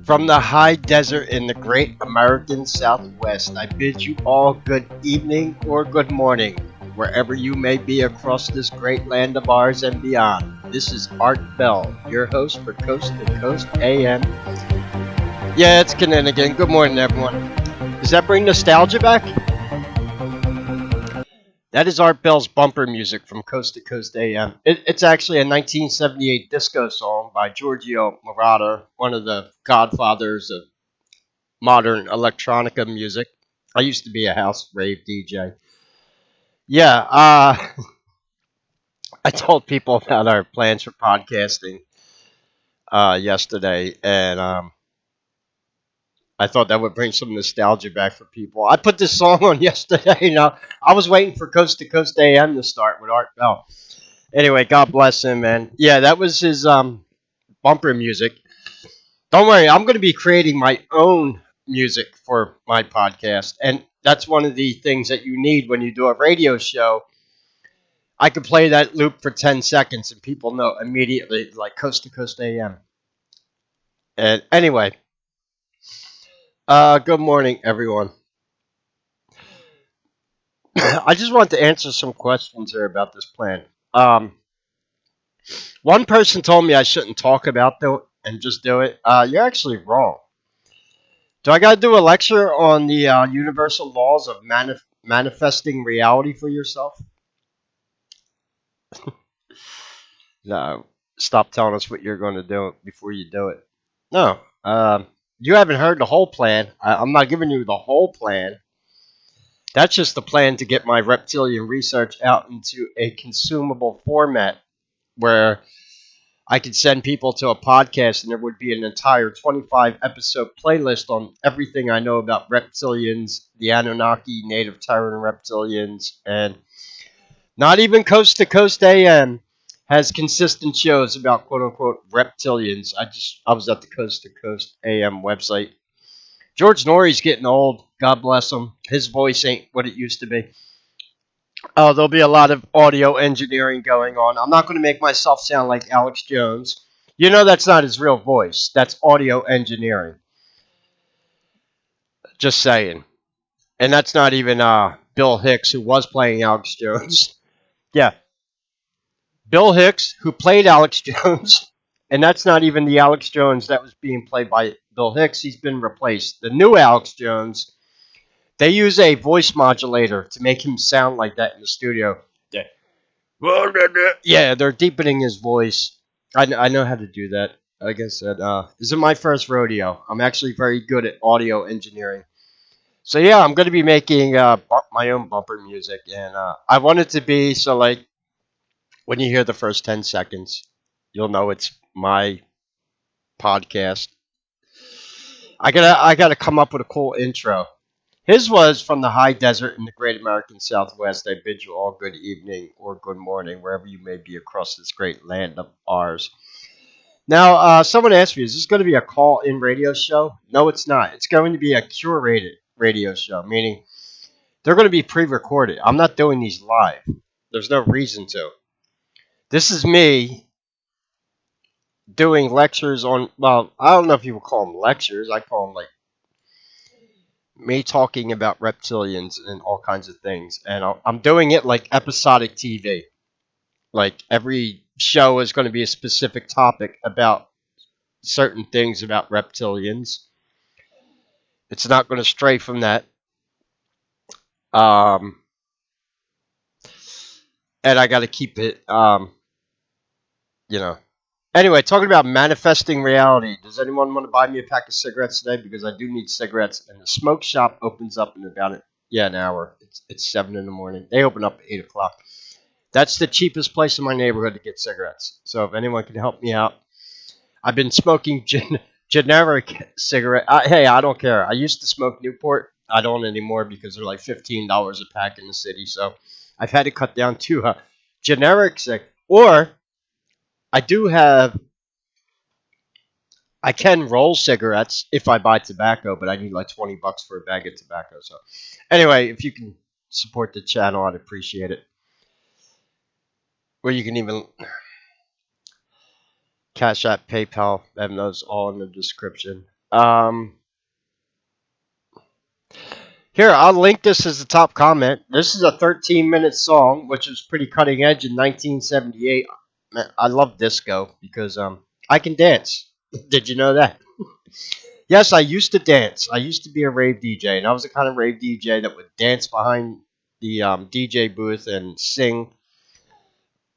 From the high desert in the great American Southwest, I bid you all good evening or good morning, wherever you may be across this great land of ours and beyond. This is Art Bell, your host for Coast to Coast AM. Yeah, it's Kinninigan. Good morning, everyone. Does that bring nostalgia back? That is Art Bell's bumper music from Coast to Coast AM. It's actually a 1978 disco song by Giorgio Moroder, one of the godfathers of modern electronica music. I used to be a house rave DJ. Yeah, I told people about our plans for podcasting yesterday, and I thought that would bring some nostalgia back for people. I put this song on yesterday. I was waiting for Coast to Coast AM to start with Art Bell. Anyway, God bless him, man. Yeah, that was his bumper music. Don't worry, I'm going to be creating my own music for my podcast, and that's one of the things that you need when you do a radio show. I could play that loop for 10 seconds, and people know immediately, like Coast to Coast AM. And anyway, good morning, everyone. I just want to answer some questions here about this plan. Um, One person told me I shouldn't talk about it and just do it. You're actually wrong. Do I got to do a lecture on the universal laws of manifesting reality for yourself? No. Stop telling us what you're going to do before you do it. No. You haven't heard the whole plan. I'm not giving you the whole plan. That's just the plan to get my reptilian research out into a consumable format where I could send people to a podcast and there would be an entire 25 episode playlist on everything I know about reptilians, the Anunnaki, native Terran reptilians, and not even Coast to Coast AM has consistent shows about quote unquote reptilians. I was at the Coast to Coast AM website. George Norrie's getting old. God bless him. His voice ain't what it used to be. Oh, there'll be a lot of audio engineering going on. I'm not going to make myself sound like Alex Jones. You know that's not his real voice. That's audio engineering. Just saying. And that's not even Bill Hicks, who was playing Alex Jones. Yeah, Bill Hicks, who played Alex Jones. And that's not even the Alex Jones that was being played by Bill Hicks. He's been replaced. The new Alex Jones, they use a voice modulator to make him sound like that in the studio. Yeah, they're deepening his voice. I know how to do that. Like I said, this is my first rodeo. I'm actually very good at audio engineering. So yeah, I'm going to be making my own bumper music, and I want it to be so like when you hear the first 10 seconds, you'll know it's my podcast. I gotta come up with a cool intro. His was from the high desert in the great American Southwest. I bid you all good evening or good morning, wherever you may be across this great land of ours. Now, someone asked me, is this going to be a call-in radio show? No, it's not. It's going to be a curated radio show, meaning they're going to be pre-recorded. I'm not doing these live. There's no reason to. This is me doing lectures on, well, I don't know if you would call them lectures. I call them like me talking about reptilians and all kinds of things. And I'm doing it like episodic TV. Like every show is going to be a specific topic about certain things about reptilians. It's not going to stray from that. Um, and I got to keep it, you know. Anyway, talking about manifesting reality. Does anyone want to buy me a pack of cigarettes today? Because I do need cigarettes. And the smoke shop opens up in about an hour. It's 7 in the morning. They open up at 8 o'clock. That's the cheapest place in my neighborhood to get cigarettes. So if anyone can help me out, I've been smoking generic cigarette. Hey, I don't care. I used to smoke Newport. I don't anymore because they're like $15 a pack in the city. So I've had to cut down to generic or I do have. I can roll cigarettes if I buy tobacco, but I need like $20 for a bag of tobacco. So anyway, if you can support the channel, I'd appreciate it. Or you can even Cash App, PayPal, Vemno's all in the description. Um, Here, I'll link this as the top comment. This is a 13-minute song, which was pretty cutting edge in 1978. Man, I love disco because I can dance. Did you know that? Yes, I used to dance. I used to be a rave DJ, and I was the kind of rave DJ that would dance behind the DJ booth and sing,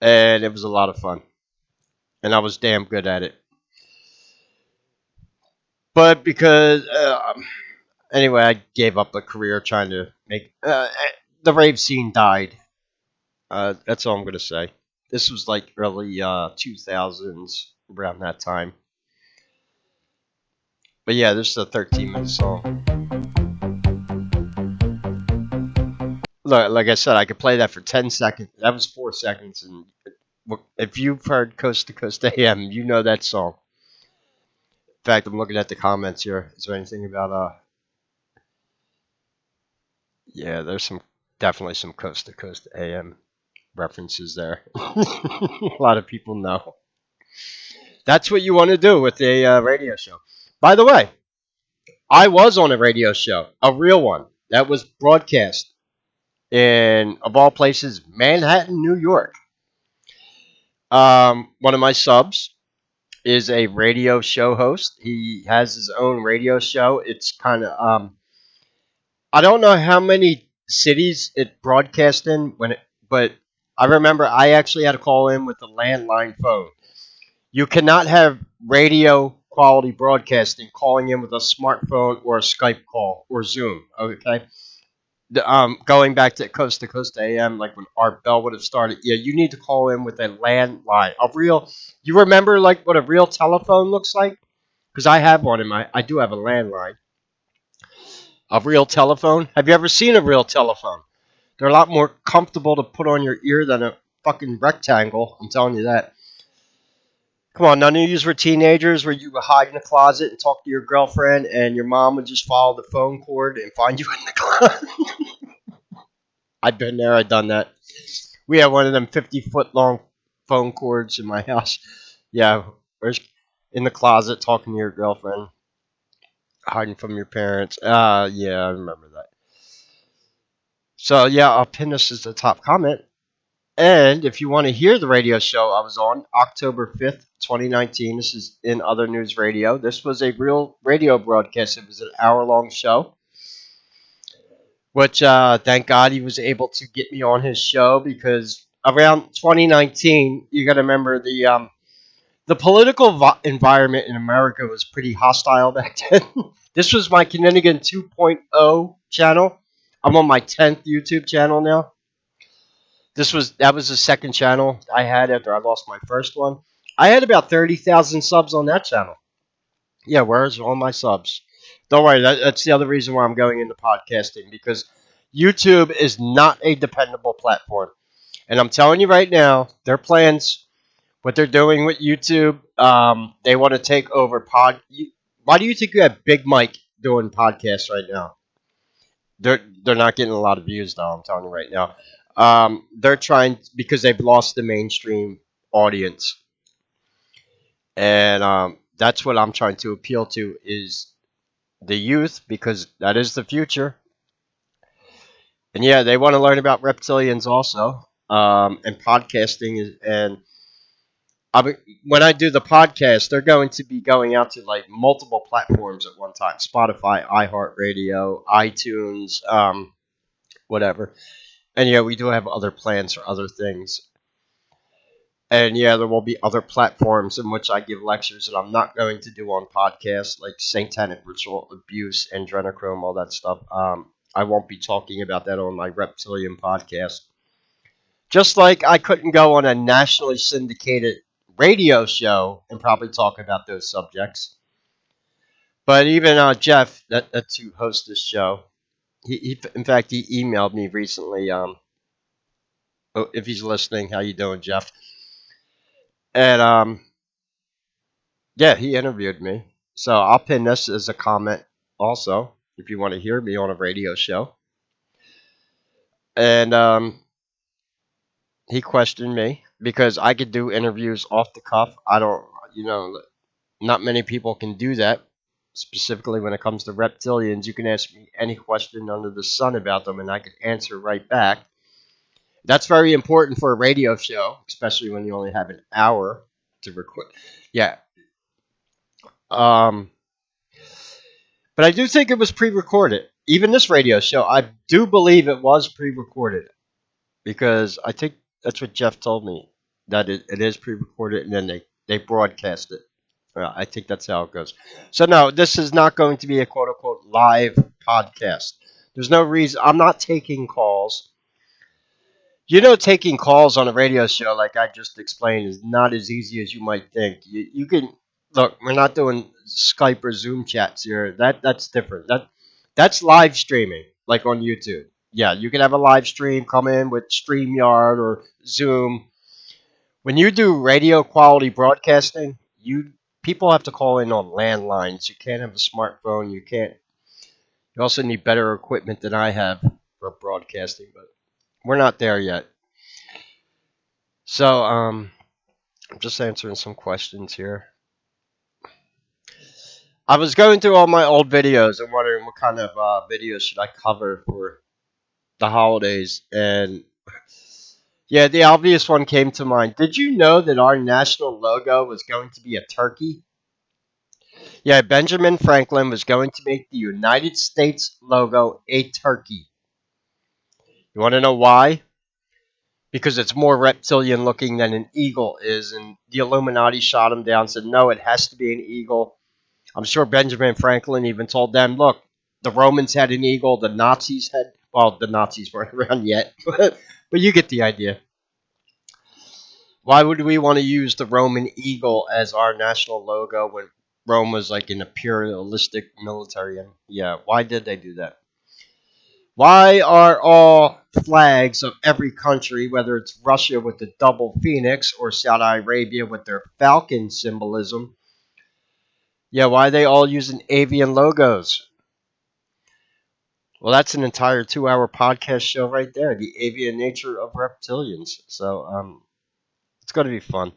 and it was a lot of fun, and I was damn good at it. But because anyway, I gave up a career trying to make the rave scene died. That's all I'm gonna say. This was like early 2000s around that time. But yeah, this is a 13-minute song. Look, like I said, I could play that for 10 seconds. That was 4 seconds, and if you've heard Coast to Coast AM, you know that song. In fact, I'm looking at the comments here. Is there anything about Yeah, there's some definitely some Coast to Coast AM references there. A lot of people know. That's what you want to do with a radio show. By the way, I was on a radio show, a real one that was broadcast in, of all places, Manhattan, New York. One of my subs is a radio show host. He has his own radio show. It's kind of I don't know how many cities it broadcast in but I remember I actually had to call in with a landline phone. You cannot have radio quality broadcasting calling in with a smartphone or a Skype call or Zoom. Okay, going back to Coast AM, like when Art Bell would have started. Yeah, you need to call in with a landline, a real. You remember like what a real telephone looks like? Because I have one in my. I do have a landline. A real telephone. Have you ever seen a real telephone? They're a lot more comfortable to put on your ear than a fucking rectangle. I'm telling you that. Come on, none of you were teenagers where you would hide in a closet and talk to your girlfriend, and your mom would just follow the phone cord and find you in the closet. I've been there. I've done that. We have one of them 50-foot long phone cords in my house. Yeah, where's in the closet talking to your girlfriend, hiding from your parents. Yeah, I remember that. So yeah, I'll pin this as the top comment. And if you want to hear the radio show I was on, October 5th, 2019, this is in Other News Radio. This was a real radio broadcast. It was an hour-long show, which thank God he was able to get me on his show because around 2019, you got to remember the political environment in America was pretty hostile back then. This was my Kinninigan 2.0 channel. I'm on my 10th YouTube channel now. That was the second channel I had after I lost my first one. I had about 30,000 subs on that channel. Yeah, where's all my subs? Don't worry, that's the other reason why I'm going into podcasting because YouTube is not a dependable platform. And I'm telling you right now, their plans, what they're doing with YouTube, they want to take over Why do you think you have Big Mike doing podcasts right now? They're not getting a lot of views though. I'm telling you right now. They're trying because they've lost the mainstream audience, and that's what I'm trying to appeal to is the youth because that is the future. And yeah, they want to learn about reptilians also, and podcasting and I mean, when I do the podcast, they're going to be going out to like multiple platforms at one time: Spotify, iHeartRadio, iTunes, whatever. And yeah, we do have other plans for other things. And yeah, there will be other platforms in which I give lectures that I'm not going to do on podcasts, like satanic ritual abuse, adrenochrome, all that stuff. I won't be talking about that on my reptilian podcast. Just like I couldn't go on a nationally syndicated radio show and probably talk about those subjects. But even Jeff, that's who hosts this show, in fact, he emailed me recently. If he's listening, how you doing, Jeff? And yeah, he interviewed me. So I'll pin this as a comment also if you want to hear me on a radio show. And he questioned me because I could do interviews off the cuff. I don't, not many people can do that. specifically when it comes to reptilians. You can ask me any question under the sun about them, and I can answer right back. That's very important for a radio show, especially when you only have an hour to record. Yeah. Um, but I do think it was pre-recorded. Even this radio show, I do believe it was pre-recorded because I think that's what Jeff told me, that it is pre-recorded and then they broadcast it. I think that's how it goes. So no, this is not going to be a quote unquote live podcast. There's no reason. I'm not taking calls. Taking calls on a radio show, like I just explained, is not as easy as you might think. You can look. We're not doing Skype or Zoom chats here. That's different. That's live streaming, like on YouTube. Yeah, you can have a live stream come in with StreamYard or Zoom. When you do radio quality broadcasting, you people have to call in on landlines. You can't have a smartphone. You can't. You also need better equipment than I have for broadcasting, but we're not there yet. So, I'm just answering some questions here. I was going through all my old videos and wondering what kind of videos should I cover for the holidays. And yeah, the obvious one came to mind. Did you know that our national logo was going to be a turkey? Yeah, Benjamin Franklin was going to make the United States logo a turkey. You want to know why? Because it's more reptilian looking than an eagle is, and the Illuminati shot him down, said, no, it has to be an eagle. I'm sure Benjamin Franklin even told them, look, the Romans had an eagle, the Nazis had, well, the Nazis weren't around yet, but you get the idea. Why would we want to use the Roman eagle as our national logo when Rome was like an imperialistic military? Yeah, why did they do that? Why are all flags of every country, whether it's Russia with the double phoenix or Saudi Arabia with their falcon symbolism, yeah, why are they all using avian logos? Well, that's an entire 2-hour podcast show right there, the avian nature of reptilians. So it's going to be fun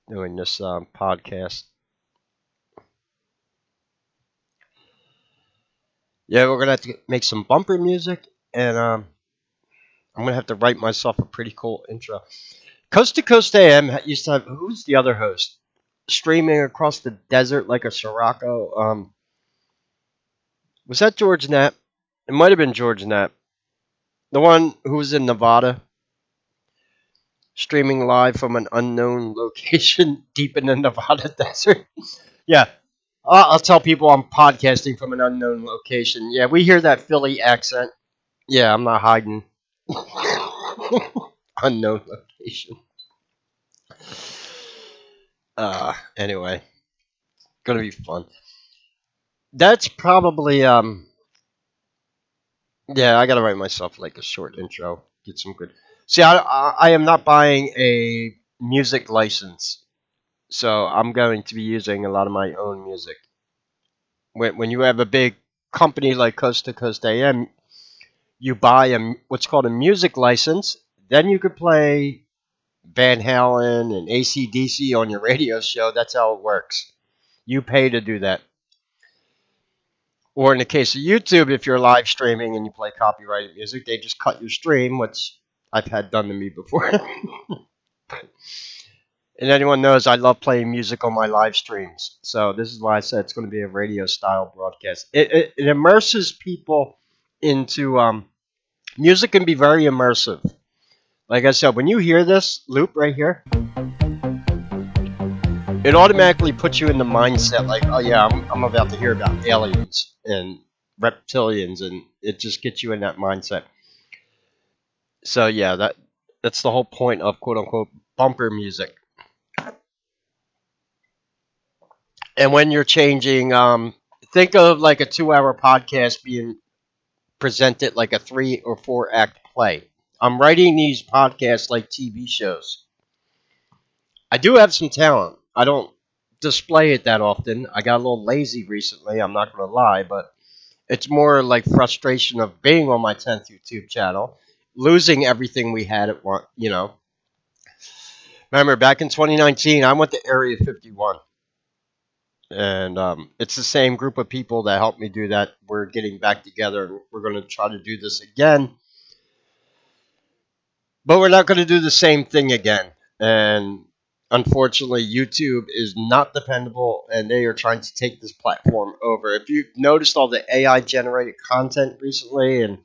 doing this podcast. Yeah, we're going to have to make some bumper music, and I'm going to have to write myself a pretty cool intro. Coast to Coast AM used to have, who's the other host? Streaming across the desert like a Sirocco. Was that George Knapp? It might have been George Knapp. The one who was in Nevada, streaming live from an unknown location deep in the Nevada desert. Yeah, I'll tell people I'm podcasting from an unknown location. Yeah, we hear that Philly accent. Yeah, I'm not hiding. Unknown location. Anyway, gonna be fun. That's probably yeah, I gotta write myself like a short intro. Get some good. See, I am not buying a music license, so I'm going to be using a lot of my own music. When you have a big company like Coast to Coast AM, you buy what's called a music license. Then you could play Van Halen and AC/DC on your radio show. That's how it works. You pay to do that. Or in the case of YouTube, if you're live streaming and you play copyrighted music, they just cut your stream, which I've had done to me before. And anyone knows I love playing music on my live streams. So this is why I said it's going to be a radio style broadcast. It immerses people into music can be very immersive. Like I said, when you hear this loop right here, it automatically puts you in the mindset like, oh yeah, I'm about to hear about aliens and reptilians, and it just gets you in that mindset. So yeah, that's the whole point of quote unquote bumper music. And when you're changing, think of like a 2-hour podcast being presented like a 3 or 4 act play. I'm writing these podcasts like TV shows. I do have some talent. I don't display it that often. I got a little lazy recently, I'm not going to lie, but it's more like frustration of being on my 10th YouTube channel, losing everything we had at one. Remember, back in 2019, I went to Area 51. And it's the same group of people that helped me do that. We're getting back together, and we're going to try to do this again, but we're not going to do the same thing again. And unfortunately, YouTube is not dependable, and they are trying to take this platform over. If you've noticed all the AI generated content recently, and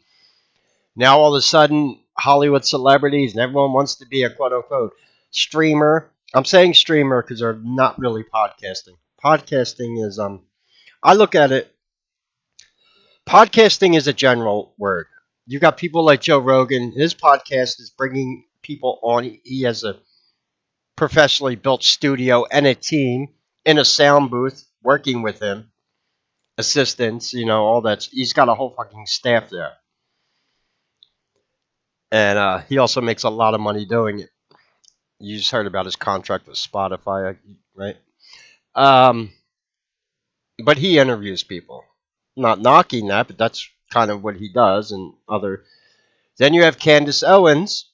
now all of a sudden, Hollywood celebrities and everyone wants to be a quote unquote streamer. I'm saying streamer because they're not really podcasting. Podcasting is I look at it. Podcasting is a general word. You got people like Joe Rogan. His podcast is bringing people on. He has a professionally built studio and a team in a sound booth working with him, assistants, all that. He's got a whole fucking staff there, and he also makes a lot of money doing it. You just heard about his contract with Spotify, right? Um, but he interviews people. Not knocking that, but that's kind of what he does. And other. Then you have Candace Owens,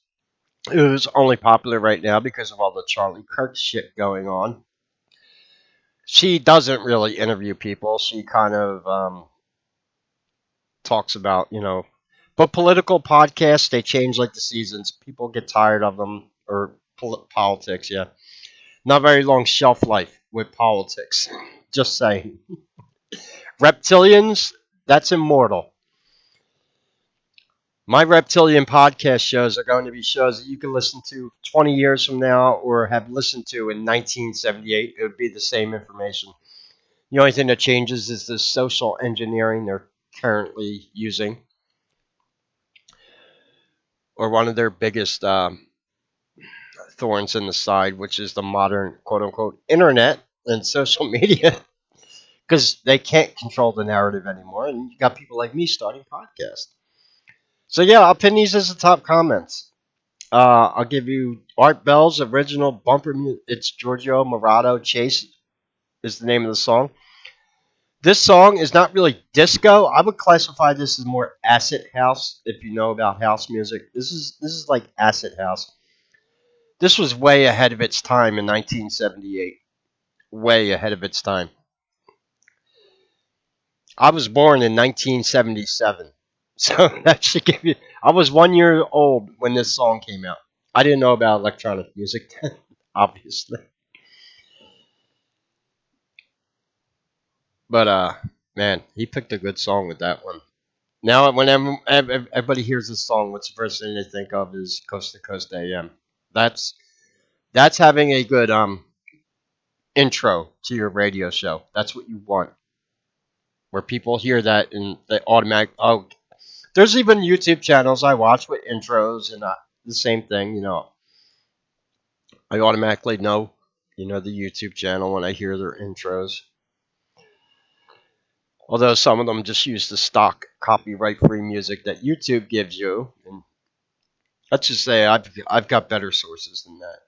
who's only popular right now because of all the Charlie Kirk shit going on. She doesn't really interview people. She kind of talks about, but political podcasts, they change like the seasons. People get tired of them, or politics, yeah. Not very long shelf life with politics. Just saying. Reptilians, that's immortal. My reptilian podcast shows are going to be shows that you can listen to 20 years from now or have listened to in 1978. It would be the same information. The only thing that changes is the social engineering they're currently using, or one of their biggest thorns in the side, which is the modern quote unquote internet and social media, because they can't control the narrative anymore. And you got people like me starting podcasts. So yeah, I'll pin these as the top comments. I'll give you Art Bell's original bumper music. It's Giorgio Moroder. Chase is the name of the song. This song is not really disco. I would classify this as more acid house. If you know about house music, this is like acid house. This was way ahead of its time in 1978. Way ahead of its time. I was born in 1977, so that should give you. I was 1 year old when this song came out. I didn't know about electronic music then, obviously. But man, he picked a good song with that one. Now, whenever everybody hears this song, what's the first thing they think of is Coast to Coast AM. That's that's having a good intro to your radio show. That's what you want, where people hear that and they automatic. Oh, there's even YouTube channels I watch with intros and the same thing. I automatically know, the YouTube channel when I hear their intros. Although some of them just use the stock copyright-free music that YouTube gives you, and let's just say I've got better sources than that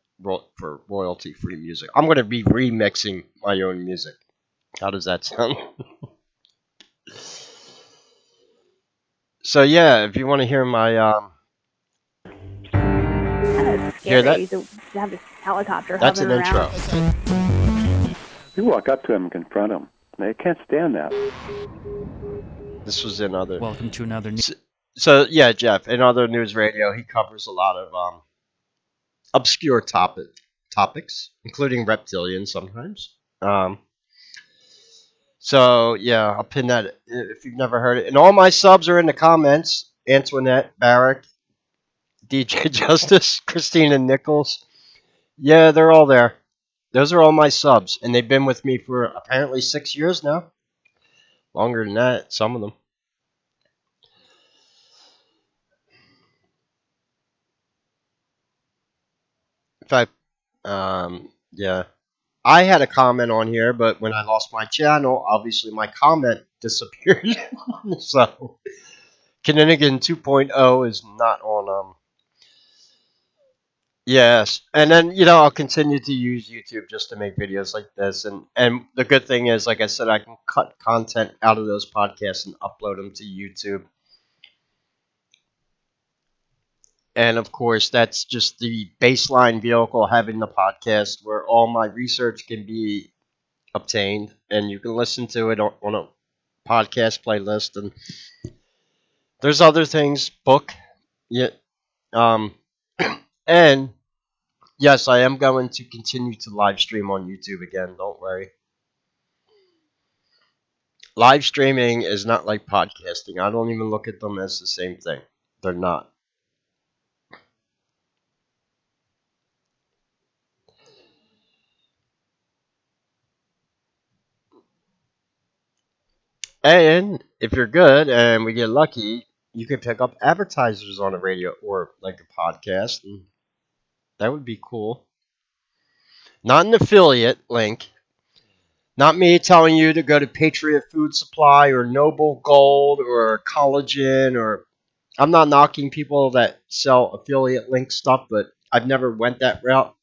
for royalty-free music. I'm going to be remixing my own music. How does that sound? So yeah, if you want to hear my Kind of hear that, scary to have this helicopter that's an hovering intro. around. You walk up to him and confront him. They can't stand that. This was in other. Welcome to another news. So yeah, Jeff, in other news radio, he covers a lot of obscure topics, including reptilians sometimes. So yeah, I'll pin that if you've never heard it. And all my subs are in the comments. Antoinette, Barrick, DJ Justice, Christina Nichols. Yeah, they're all there. Those are all my subs, and they've been with me for apparently 6 years now. Longer than that, some of them. In fact, yeah. I had a comment on here, but when I lost my channel, obviously my comment disappeared. So, Kinninigan 2.0 is not on yes, and then I'll continue to use YouTube just to make videos like this, and the good thing is, like I said, I can cut content out of those podcasts and upload them to YouTube. And of course, that's just the baseline vehicle having the podcast where all my research can be obtained, and you can listen to it on a podcast playlist. And there's other things, book, yeah, um, and yes, I am going to continue to live stream on YouTube again. Don't worry. Live streaming is not like podcasting. I don't even look at them as the same thing. They're not. And if you're good and we get lucky, you can pick up advertisers on a radio or like a podcast. And that would be cool. Not an affiliate link. Not me telling you to go to Patriot Food Supply or Noble Gold or Collagen or I'm not knocking people that sell affiliate link stuff, but I've never went that route.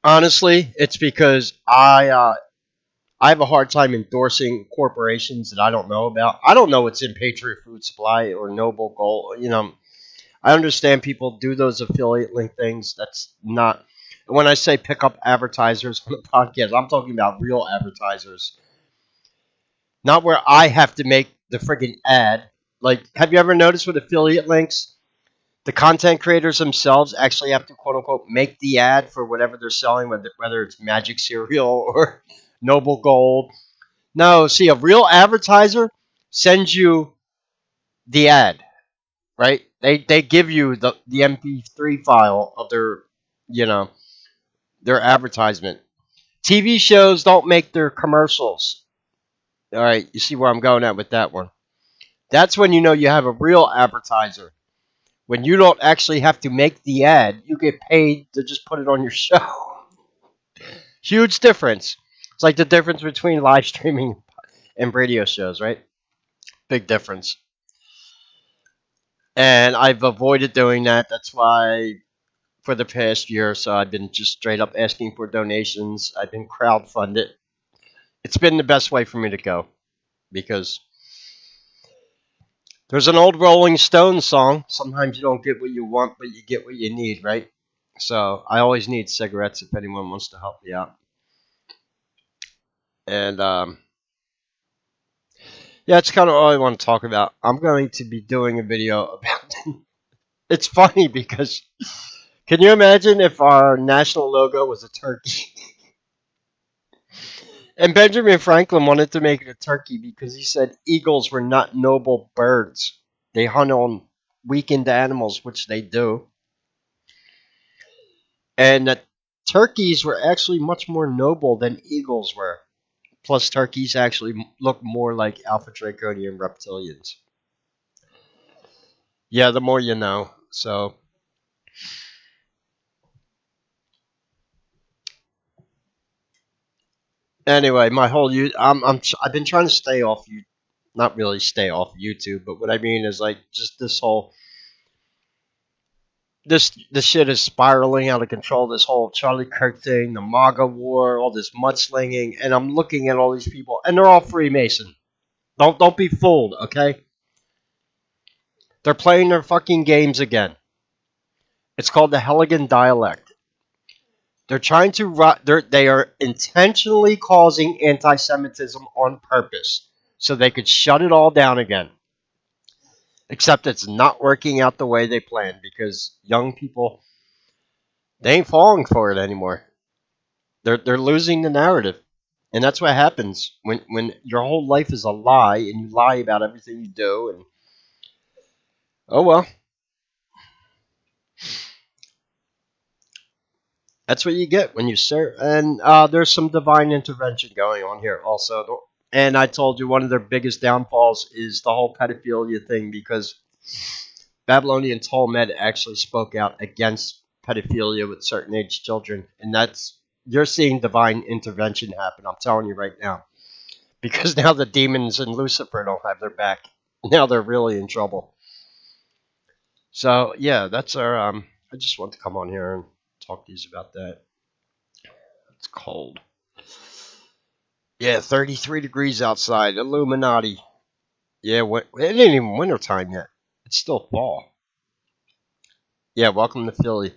Honestly, it's because I have a hard time endorsing corporations that I don't know about. I don't know what's in Patriot Food Supply or Noble Gold. I understand people do those affiliate link things. That's not. When I say pick up advertisers on the podcast, I'm talking about real advertisers, not where I have to make the friggin' ad. Like, have you ever noticed with affiliate links, the content creators themselves actually have to quote unquote make the ad for whatever they're selling, whether it's Magic Cereal or Noble Gold. No, see, a real advertiser sends you the ad, right? They give you the MP3 file of you know their advertisement. TV shows don't make their commercials. All right, you see where I'm going at with that one. That's when you know you have a real advertiser. When you don't actually have to make the ad, you get paid to just put it on your show. Huge difference. It's like the difference between live streaming and radio shows, right? Big difference. And I've avoided doing that. That's why for the past year or so, I've been just straight up asking for donations. I've been crowdfunded. It's been the best way for me to go because there's an old Rolling Stones song. Sometimes you don't get what you want, but you get what you need, right? So I always need cigarettes if anyone wants to help me out. And yeah, it's kind of all I want to talk about. I'm going to be doing a video about. It's funny because can you imagine if our national logo was a turkey? And Benjamin Franklin wanted to make it a turkey because he said eagles were not noble birds. They hunt on weakened animals, which they do. And that turkeys were actually much more noble than eagles were. Plus, turkeys actually look more like Alpha Draconian reptilians. Yeah, the more you know. So, anyway, my whole I've been trying to stay off you, not really stay off YouTube, but what I mean is like just this shit is spiraling out of control. This whole Charlie Kirk thing, the MAGA war, all this mudslinging, and I'm looking at all these people, and they're all Freemason. Don't be fooled, okay? They're playing their fucking games again. It's called the Helligan dialect. They're trying to they are intentionally causing anti-Semitism on purpose so they could shut it all down again. Except it's not working out the way they planned because young people they ain't falling for it anymore. They're losing the narrative. And that's what happens when your whole life is a lie and you lie about everything you do and oh well, that's what you get when you serve. And there's some divine intervention going on here also. And I told you one of their biggest downfalls is the whole pedophilia thing because Babylonian Talmud actually spoke out against pedophilia with certain age children, and that's you're seeing divine intervention happen. I'm telling you right now, because now the demons and Lucifer don't have their back. Now they're really in trouble. So yeah, that's our. I just want to come on here and talk to you about that. It's cold. Yeah, 33 degrees outside. Illuminati. Yeah, it ain't even wintertime yet. It's still fall. Yeah, welcome to Philly.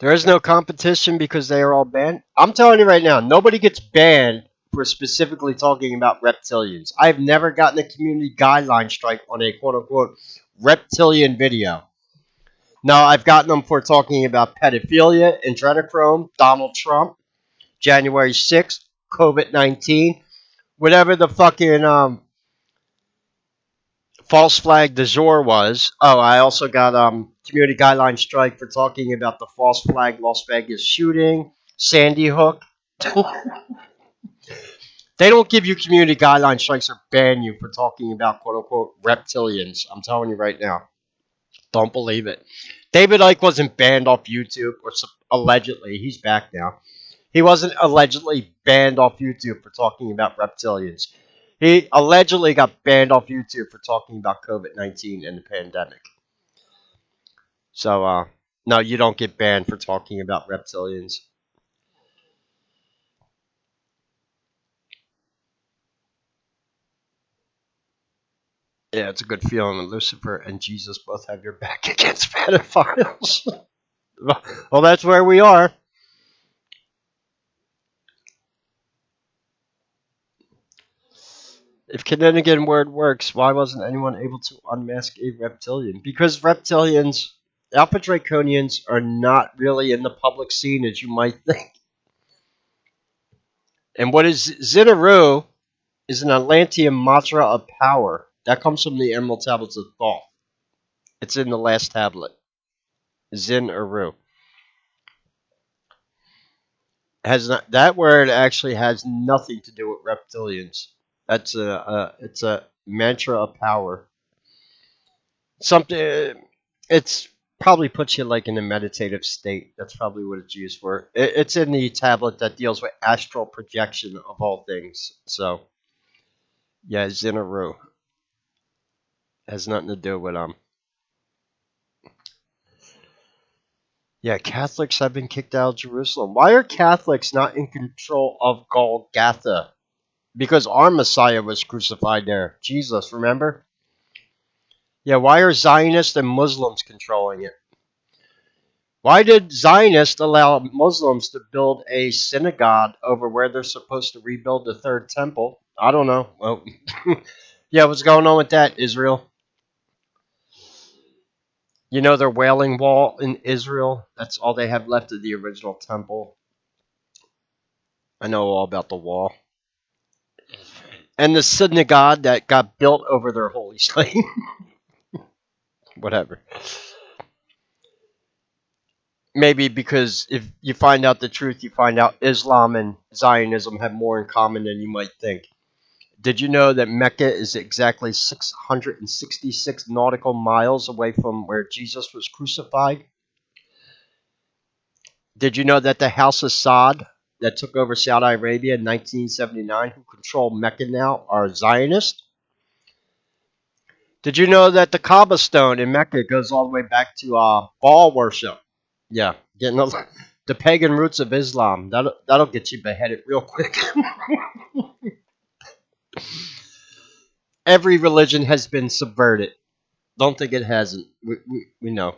There is no competition because they are all banned. I'm telling you right now, nobody gets banned for specifically talking about reptilians. I've never gotten a community guideline strike on a quote unquote reptilian video. Now, I've gotten them for talking about pedophilia, adrenochrome, Donald Trump, January 6th, COVID 19, whatever the fucking false flag du jour was. Oh, I also got community guideline strike for talking about the false flag Las Vegas shooting, Sandy Hook. They don't give you community guideline strikes or ban you for talking about quote unquote reptilians. I'm telling you right now. Don't believe it. David Icke wasn't banned off YouTube, or allegedly. He's back now. He wasn't allegedly banned off YouTube for talking about reptilians. He allegedly got banned off YouTube for talking about COVID 19 and the pandemic. So, no, you don't get banned for talking about reptilians. Yeah, it's a good feeling that Lucifer and Jesus both have your back against pedophiles. Well, that's where we are. If Kinninigan word works, why wasn't anyone able to unmask a reptilian? Because reptilians, Alpha Draconians, are not really in the public scene as you might think. And what is Zinaru is an Atlantean mantra of power. That comes from the Emerald Tablets of Thoth. It's in the last tablet. Zinaru. Has not, that word actually has nothing to do with reptilians. That's it's a mantra of power. Something it's probably puts you like in a meditative state. That's probably what it's used for. It's in the tablet that deals with astral projection of all things. So yeah, Zinaru has nothing to do with Yeah, Catholics have been kicked out of Jerusalem. Why are Catholics not in control of Golgotha? Because our Messiah was crucified there. Jesus, remember? Yeah, why are Zionists and Muslims controlling it? Why did Zionists allow Muslims to build a synagogue over where they're supposed to rebuild the third temple? I don't know. Well, yeah, what's going on with that, Israel? You know their Wailing Wall in Israel? That's all they have left of the original temple. I know all about the wall. And the synagogue that got built over their holy site. Whatever. Maybe because if you find out the truth, you find out Islam and Zionism have more in common than you might think. Did you know that Mecca is exactly 666 nautical miles away from where Jesus was crucified? Did you know that the House of Saud that took over Saudi Arabia in 1979, who control Mecca now, are Zionists? Did you know that the Kaaba stone in Mecca goes all the way back to Baal worship? Yeah, getting the pagan roots of Islam. That'll get you beheaded real quick. Every religion has been subverted. Don't think it hasn't. We know.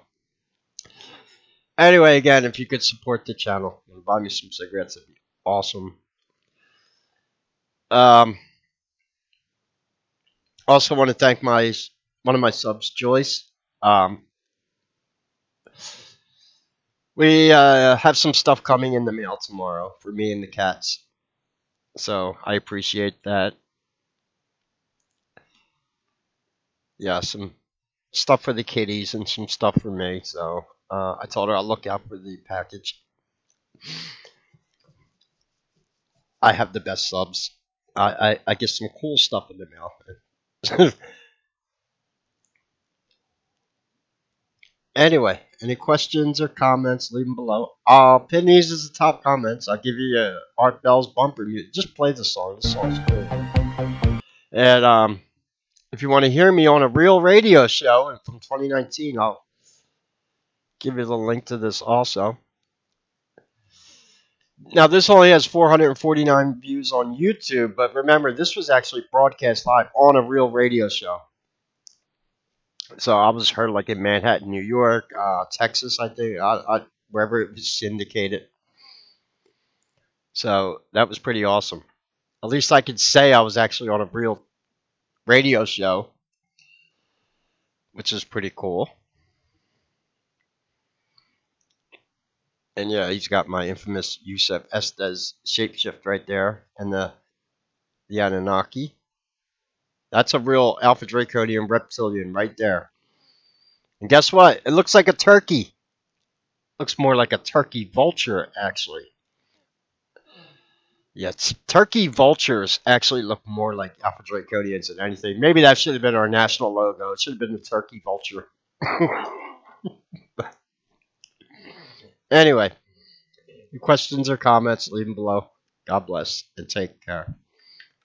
Anyway, again, if you could support the channel and buy me some cigarettes, it'd be awesome. Um, also want to thank one of my subs, Joyce. We have some stuff coming in the mail tomorrow for me and the cats, so I appreciate that. Yeah, some stuff for the kitties and some stuff for me. So I told her I'll look out for the package. I have the best subs. I get some cool stuff in the mail. Anyway, any questions or comments, leave them below. I'll pin these as the top comments. I'll give you Art Bell's bumper music. Just play the song. The song's cool. And if you want to hear me on a real radio show from 2019, I'll give you the link to this also. Now, this only has 449 views on YouTube, but remember, this was actually broadcast live on a real radio show. So I was heard like in Manhattan, New York, Texas, I think. wherever it was syndicated. So that was pretty awesome. At least I could say I was actually on a real radio show, which is pretty cool. And yeah, he's got my infamous Yusef Estes shapeshift right there, and the Anunnaki. That's a real Alpha Draconian reptilian right there. And guess what? It looks like a turkey. Looks more like a turkey vulture, actually. Yeah, turkey vultures actually look more like Alpha Draconians than anything. Maybe that should have been our national logo. It should have been the turkey vulture. Anyway, your questions or comments, leave them below. God bless and take care.